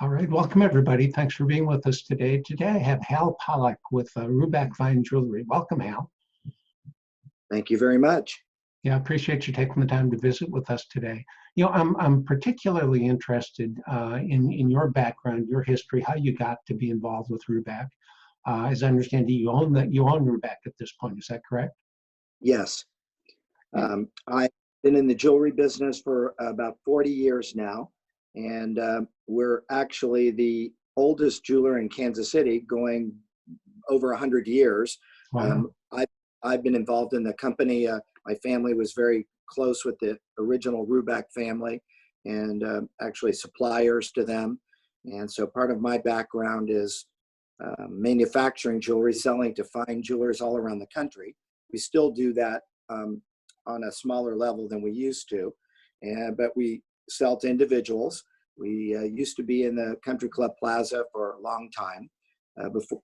All right, welcome everybody. Thanks for being with us today. Today I have Hal Pollack with Ruback Fine Jewelry. Welcome, Hal. Thank you very much. Yeah, I appreciate you taking the time to visit with us today. You know, I'm particularly interested in your background, your history, how you got to be involved with Ruback. As I understand it, you own Ruback at this point. Is that correct? Yes. I've been in the jewelry business for about 40 years now, and we're actually the oldest jeweler in Kansas City, going over 100 years. Wow. I've been involved in the company. My family was very close with the original Ruback family, and actually suppliers to them. And so part of my background is manufacturing jewelry, selling to fine jewelers all around the country. We still do that on a smaller level than we used to, but we sell to individuals. We used to be in the Country Club Plaza for a long time. Before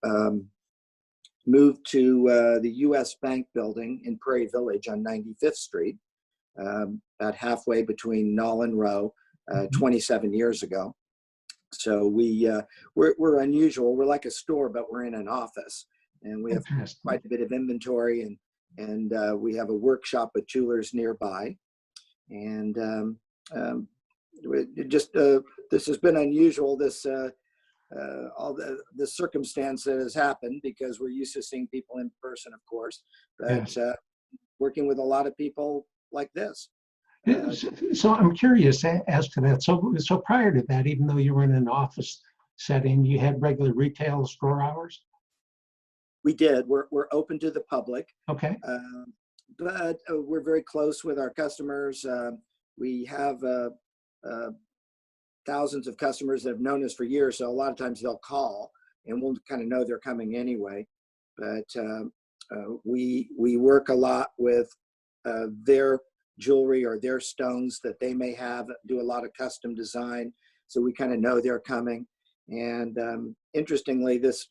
moved to the U.S. Bank building in Prairie Village on 95th Street, about halfway between Knoll and Row, 27 years ago. So we're unusual. We're like a store, but we're in an office, and we have quite a bit of inventory, and we have a workshop with jewelers nearby. And this has been unusual. All the circumstance that has happened, because we're used to seeing people in person, of course, but working with a lot of people like this. So I'm curious as to that. So prior to that, even though you were in an office setting, you had regular retail store hours? We did. We're open to the public. Okay. But we're very close with our customers. We have thousands of customers that have known us for years, so a lot of times they'll call and we'll kind of know they're coming anyway. But we work a lot with their jewelry or their stones that they may have, do a lot of custom design, so we kind of know they're coming. And interestingly, this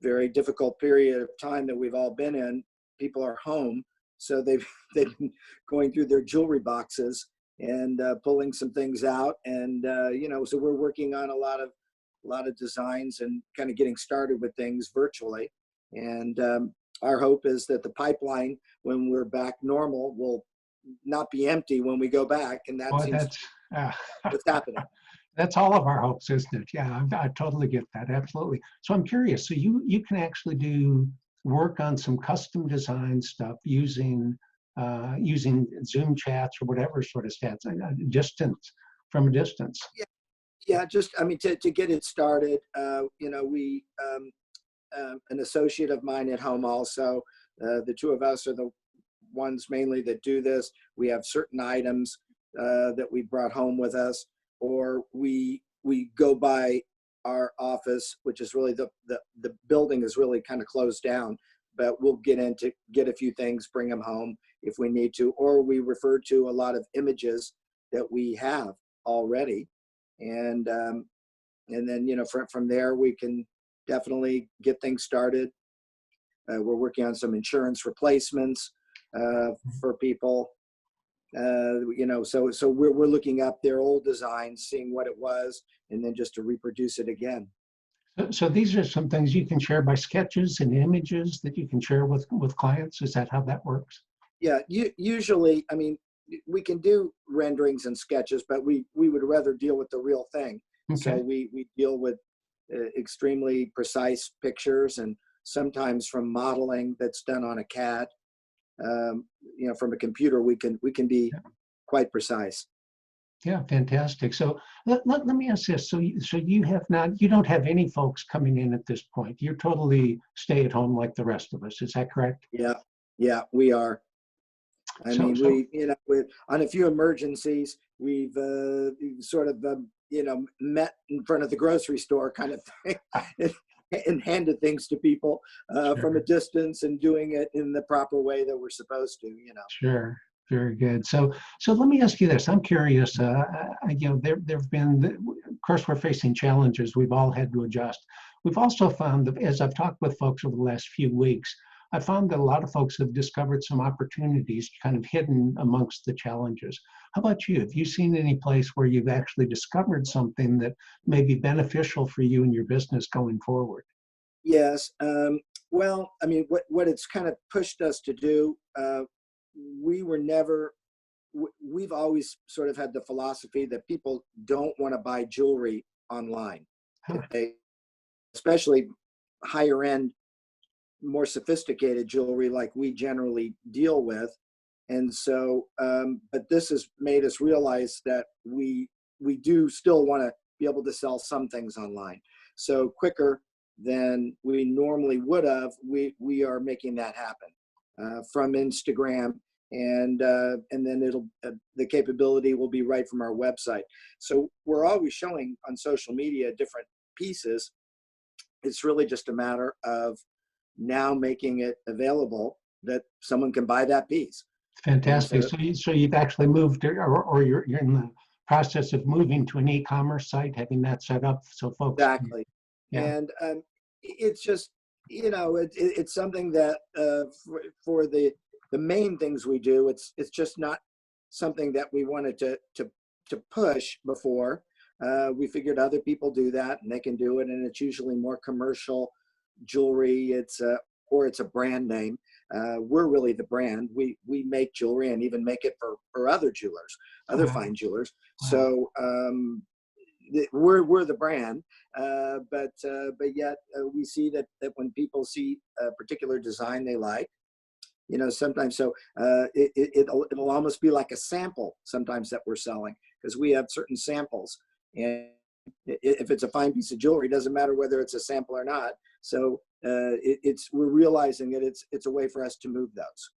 very difficult period of time that we've all been in, people are home, so they've been going through their jewelry boxes and pulling some things out, and so we're working on a lot of designs and kind of getting started with things virtually. And our hope is that the pipeline, when we're back normal, will not be empty when we go back, and that seems what's happening. That's all of our hopes, isn't it? Yeah, I totally get that. Absolutely. So I'm curious. So you can actually do work on some custom design stuff using Zoom chats or whatever sort of stats, from a distance. Yeah. Just, I mean, to get it started, we, an associate of mine at home also, the two of us are the ones mainly that do this. We have certain items that we brought home with us, or we go by our office, which is really the building is really kind of closed down, but we'll get a few things, bring them home if we need to, or we refer to a lot of images that we have already. And then, from there, we can definitely get things started. We're working on some insurance replacements for people. So we're looking up their old designs, seeing what it was, and then just to reproduce it again. So these are some things you can share by sketches and images that you can share with clients. Is that how that works? Yeah, usually, I mean, we can do renderings and sketches, but we would rather deal with the real thing. Okay. So we deal with extremely precise pictures, and sometimes from modeling that's done on a CAD. From a computer, we can be quite precise. Yeah, fantastic. So let me ask this. So you don't have any folks coming in at this point. You're totally stay at home like the rest of us. Is that correct? Yeah, we are. On a few emergencies, we've sort of met in front of the grocery store kind of thing. And handed things to people from a distance, and doing it in the proper way that we're supposed to, Sure. Very good. So let me ask you this. I'm curious. There've been, of course, we're facing challenges. We've all had to adjust. We've also found that, as I've talked with folks over the last few weeks, I found that a lot of folks have discovered some opportunities kind of hidden amongst the challenges. How about you? Have you seen any place where you've actually discovered something that may be beneficial for you and your business going forward? Yes. Well, I mean, what it's kind of pushed us to do, we were never, we've always sort of had the philosophy that people don't want to buy jewelry online. Huh. They, especially higher end, more sophisticated jewelry like we generally deal with. And so, but this has made us realize that we do still want to be able to sell some things online. So quicker than we normally would have, we are making that happen from Instagram, and then it'll the capability will be right from our website. So we're always showing on social media different pieces. It's really just a matter of now making it available that someone can buy that piece. And Fantastic. So you've actually moved, or you're in the process of moving to an e-commerce site, having that set up so folks can, exactly. yeah. And it's just, it's something that for the main things we do, it's just not something that we wanted to push before. We figured other people do that and they can do it, and it's usually more commercial jewelry. Or it's a brand name. We're really the brand. We make jewelry and even make it for other jewelers, other Wow. fine jewelers. Wow. So we're the brand, but yet we see that when people see a particular design they like, sometimes it'll almost be like a sample sometimes that we're selling, because we have certain samples, and if it's a fine piece of jewelry, it doesn't matter whether it's a sample or not. So we're realizing that it's a way for us to move those.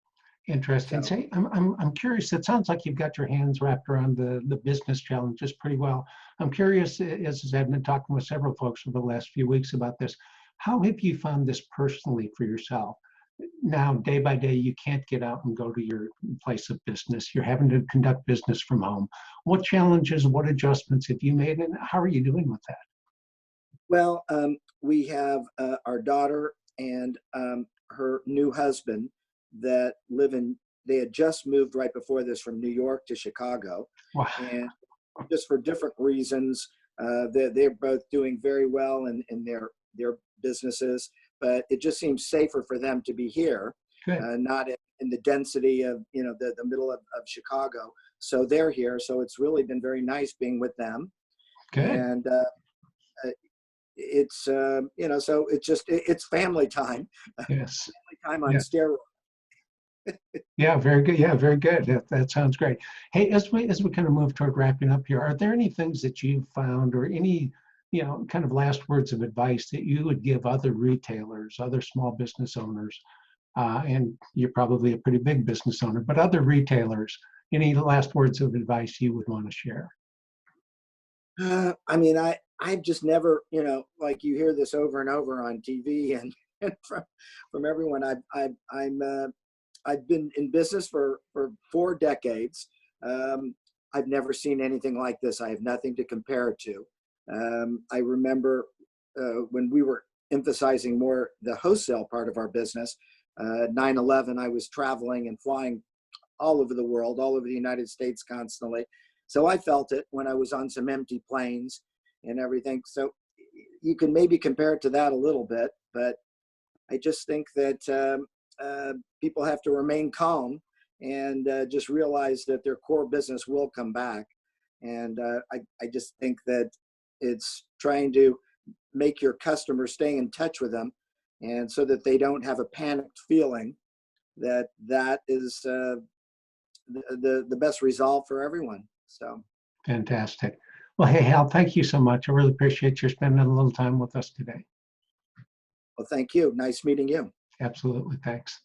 Interesting. So, Say, I'm curious. It sounds like you've got your hands wrapped around the business challenges pretty well. I'm curious, as I've been talking with several folks over the last few weeks about this, how have you found this personally for yourself? Now, day by day, you can't get out and go to your place of business. You're having to conduct business from home. What challenges, what adjustments have you made, and how are you doing with that? well, we have our daughter and her new husband that they had just moved right before this from New York to Chicago. Wow. And just for different reasons, they're both doing very well in their businesses, but it just seems safer for them to be here, Good. not in the density of the middle of Chicago. So they're here. So it's really been very nice being with them. Good. And it's so it's family time. Yes. Family time on Yeah. steroids. Yeah, very good. Yeah, very good. That sounds great. Hey, as we kind of move toward wrapping up here, are there any things that you've found, or any, kind of last words of advice that you would give other retailers, other small business owners, and you're probably a pretty big business owner, but other retailers, any last words of advice you would want to share? I mean, I've just never, like you hear this over and over on TV and from everyone. I've been in business for 4 decades. I've never seen anything like this. I have nothing to compare it to. I remember when we were emphasizing more the wholesale part of our business, 9/11, I was traveling and flying all over the world, all over the United States constantly. So I felt it when I was on some empty planes and everything. So you can maybe compare it to that a little bit, but I just think that people have to remain calm and just realize that their core business will come back. And I just think that it's trying to make your customers stay in touch with them, and so that they don't have a panicked feeling, that is the best resolve for everyone. So Fantastic. Well, hey, Hal, thank you so much. I really appreciate you spending a little time with us today. well, thank you. Nice meeting you. Absolutely. Thanks.